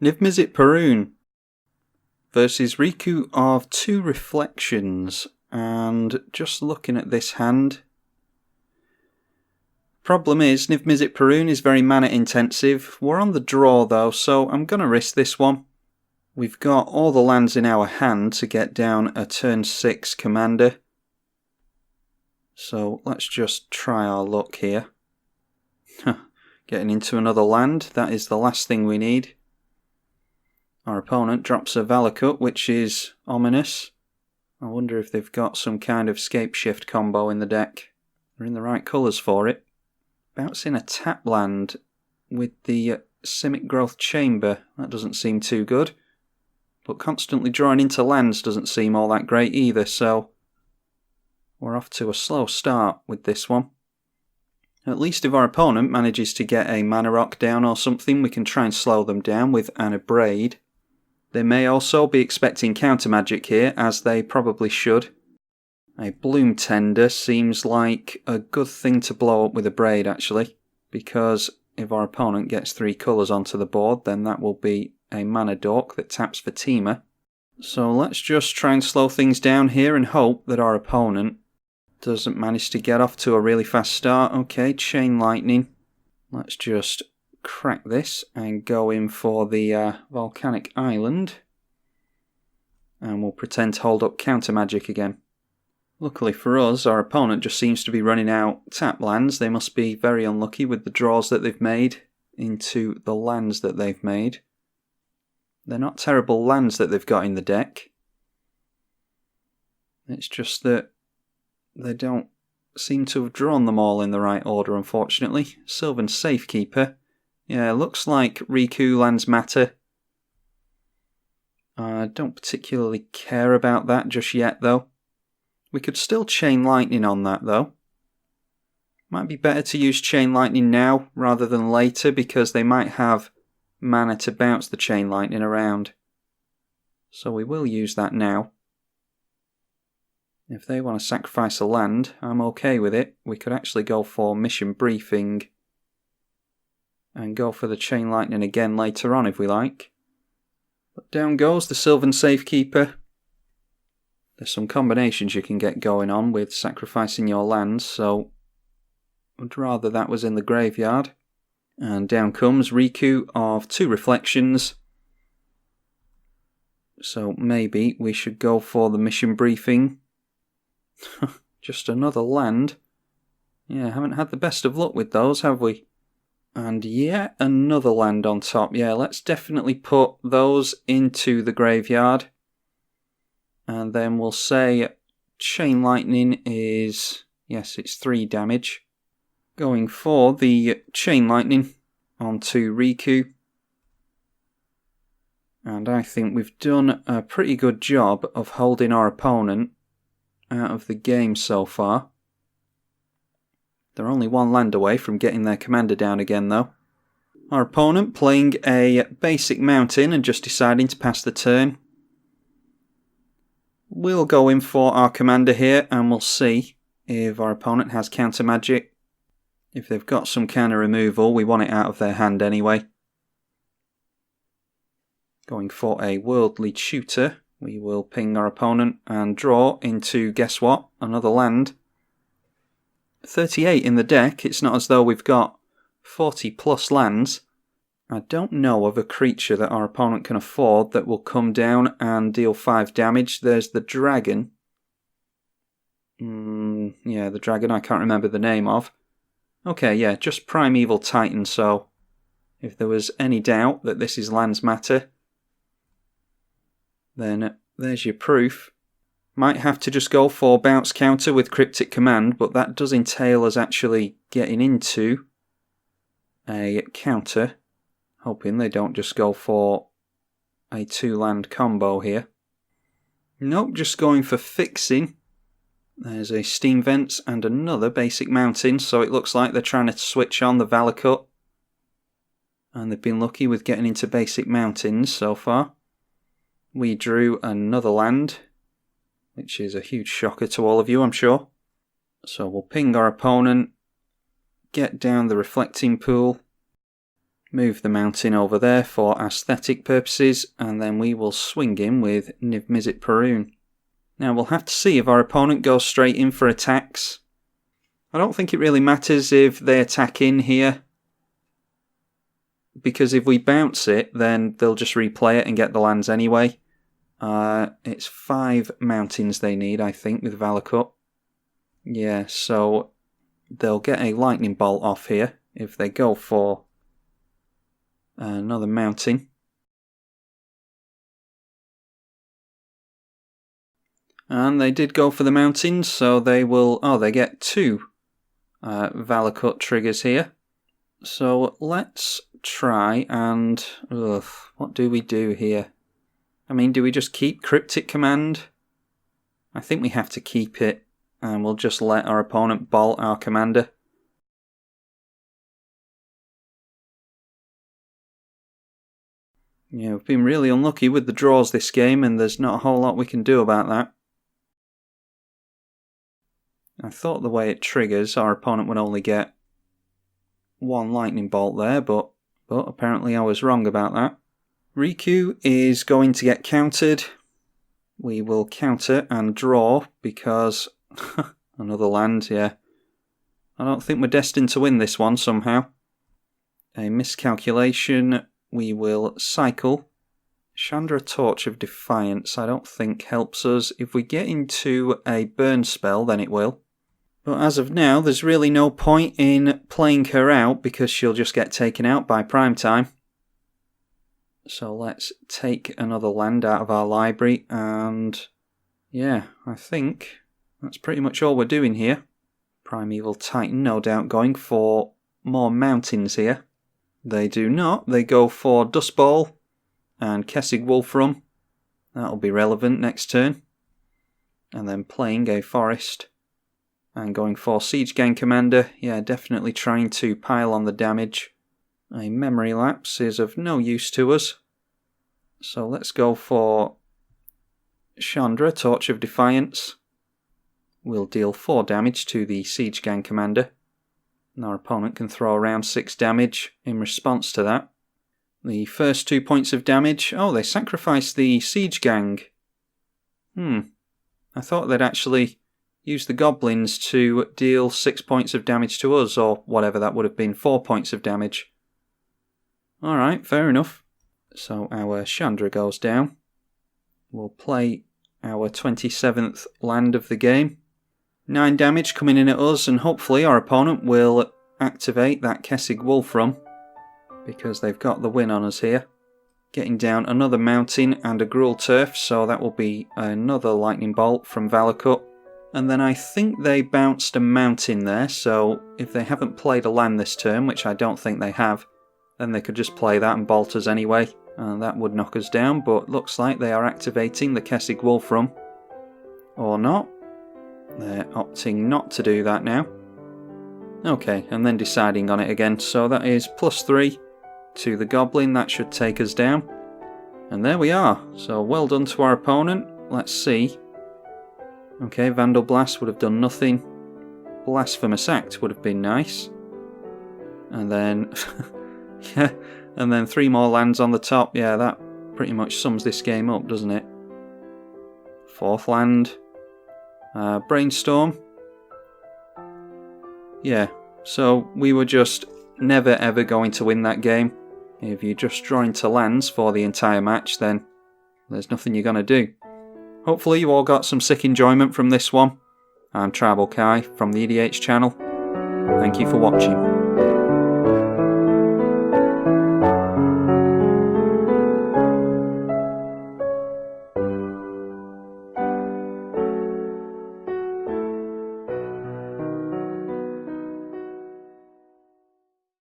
Niv Mizzet Parun versus Riku of Two Reflections, and just looking at this hand, problem is Niv Mizzet Parun is very mana intensive. We're on the draw though, so I'm going to risk this one. We've got all the lands in our hand to get down a turn 6 commander, so let's just try our luck here. Getting into another land, that is the last thing we need. Our opponent drops a Valakut, which is ominous. I wonder if they've got some kind of Scapeshift combo in the deck. They're in the right colours for it. Bouncing a tap land with the Simic Growth Chamber, that doesn't seem too good. But constantly drawing into lands doesn't seem all that great either, so we're off to a slow start with this one. At least if our opponent manages to get a Mana Rock down or something, we can try and slow them down with an Abrade. They may also be expecting counter magic here, as they probably should. A Bloom Tender seems like a good thing to blow up with Abrade actually, because if our opponent gets 3 colours onto the board, then that will be a Mana Dork that taps for Temur. So let's just try and slow things down here and hope that our opponent doesn't manage to get off to a really fast start. Okay, Chain Lightning. Let's just crack this and go in for the Volcanic Island. And we'll pretend to hold up counter magic again. Luckily for us, our opponent just seems to be running out tap lands. They must be very unlucky with the draws that they've made into the lands that they've made. They're not terrible lands that they've got in the deck. It's just that they don't seem to have drawn them all in the right order, unfortunately. Sylvan Safekeeper. Yeah, looks like Riku lands matter. I don't particularly care about that just yet, though. We could still Chain Lightning on that, though. Might be better to use Chain Lightning now rather than later, because they might have mana to bounce the Chain Lightning around. So we will use that now. If they want to sacrifice a land, I'm okay with it. We could actually go for Mission Briefing and go for the Chain Lightning again later on if we like. But down goes the Sylvan Safekeeper. There's some combinations you can get going on with sacrificing your lands, so I'd rather that was in the graveyard. And down comes Riku of Two Reflections. So maybe we should go for the Mission Briefing. Just another land. Yeah, haven't had the best of luck with those, have we? And yet another land on top. Yeah, let's definitely put those into the graveyard. And then we'll say Chain Lightning is... yes, it's 3 damage. Going for the Chain Lightning onto Riku. And I think we've done a pretty good job of holding our opponent out of the game so far. They're only 1 land away from getting their commander down again though. Our opponent playing a basic mountain and just deciding to pass the turn. We'll go in for our commander here and we'll see if our opponent has counter magic. If they've got some kind of removal, we want it out of their hand anyway. Going for a Worldly Tutor. We will ping our opponent and draw into, guess what, another land. 38 in the deck. It's not as though we've got 40 plus lands. I don't know of a creature that our opponent can afford that will come down and deal 5 damage. There's the dragon. Yeah, the dragon I can't remember the name of. Okay, yeah, just Primeval Titan, so if there was any doubt that this is lands matter, then there's your proof. Might have to just go for bounce counter with Cryptic Command, but that does entail us actually getting into a counter. Hoping they don't just go for a 2-land combo here. Nope, just going for fixing. There's a Steam Vents and another basic mountain, so it looks like they're trying to switch on the Valakut. And they've been lucky with getting into basic mountains so far. We drew another land. which is a huge shocker to all of you, I'm sure. So we'll ping our opponent, get down the reflecting pool, move the mountain over there for aesthetic purposes, and then we will swing in with Niv Mizzet Parun. Now we'll have to see if our opponent goes straight in for attacks. I don't think it really matters if they attack in here, because if we bounce it, then they'll just replay it and get the lands anyway. It's 5 mountains they need, I think, with Valakut. Yeah, so they'll get a lightning bolt off here if they go for another mountain. And they did go for the mountains, so they will... Oh, they get 2 Valakut triggers here. So let's try and... what do we do here? I mean, do we just keep Cryptic Command? I think we have to keep it, and we'll just let our opponent bolt our commander. Yeah, we've been really unlucky with the draws this game, and there's not a whole lot we can do about that. I thought the way it triggers, our opponent would only get 1 lightning bolt there, but apparently I was wrong about that. Riku is going to get countered. We will counter and draw because... another land, yeah. I don't think we're destined to win this one somehow. A miscalculation. We will cycle. Chandra Torch of Defiance I don't think helps us. If we get into a burn spell, then it will. But as of now, there's really no point in playing her out because she'll just get taken out by prime time. So let's take another land out of our library, and yeah, I think that's pretty much all we're doing here. Primeval Titan, no doubt, going for more mountains here. They do not. They go for Dust Bowl and Kessig Wolfram. That'll be relevant next turn. And then playing a forest. And going for Siege Gang Commander. Yeah, definitely trying to pile on the damage. A Memory Lapse is of no use to us. So let's go for Chandra, Torch of Defiance. We'll deal 4 damage to the Siege Gang Commander. And our opponent can throw around 6 damage in response to that. The first 2 points of damage... Oh, they sacrificed the Siege Gang. I thought they'd actually use the Goblins to deal 6 points of damage to us, or whatever that would have been, 4 points of damage. Alright, fair enough. So our Chandra goes down. We'll play our 27th land of the game. 9 damage coming in at us, and hopefully our opponent will activate that Kessig Wolfram, because they've got the win on us here. Getting down another mountain and a Gruul Turf, so that will be another lightning bolt from Valakut. And then I think they bounced a mountain there, so if they haven't played a land this turn, which I don't think they have, then they could just play that and bolt us anyway, and that would knock us down, but looks like they are activating the Kessig Wolfram. Or not. They're opting not to do that now. Okay, and then deciding on it again, so that is +3 to the Goblin. That should take us down. And there we are. So well done to our opponent. Let's see. Okay, Vandal Blast would have done nothing. Blasphemous Act would have been nice. And then... yeah, and then 3 more lands on the top. Yeah, that pretty much sums this game up, doesn't it? 4th land. Brainstorm. Yeah, so we were just never ever going to win that game. If you just draw into lands for the entire match, then there's nothing you're going to do. Hopefully you all got some sick enjoyment from this one. I'm tribalkai from the EDH channel. Thank you for watching.